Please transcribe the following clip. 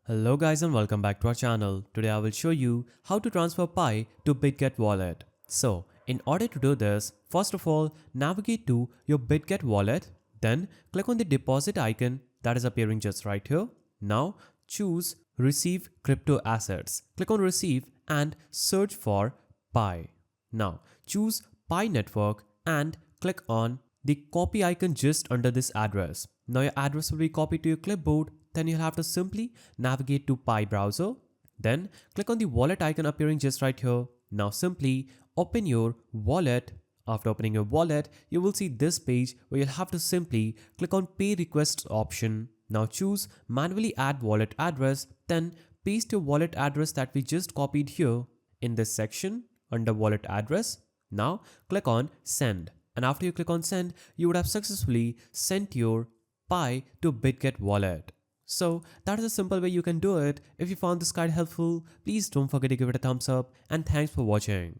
Hello guys and welcome back to our channel. Today I will show you how to transfer Pi to Bitget wallet. So in order to do this, first of all navigate to your Bitget wallet, then click on the deposit icon that is appearing just right here. Now choose receive crypto assets. Click on receive and search for Pi. Now choose Pi network and click on the copy icon just under this address. Now your address will be copied to your clipboard. Then you'll have to simply navigate to Pi browser. Then click on the wallet icon appearing just right here. Now simply open your wallet. After opening your wallet, you will see this page where you'll have to simply click on pay requests option. Now choose manually add wallet address. Then paste your wallet address that we just copied here in this section under wallet address. Now click on send. And after you click on send, you would have successfully sent your Pi to Bitget wallet. So that is a simple way you can do it. If you found this guide helpful, please don't forget to give it a thumbs up and thanks for watching.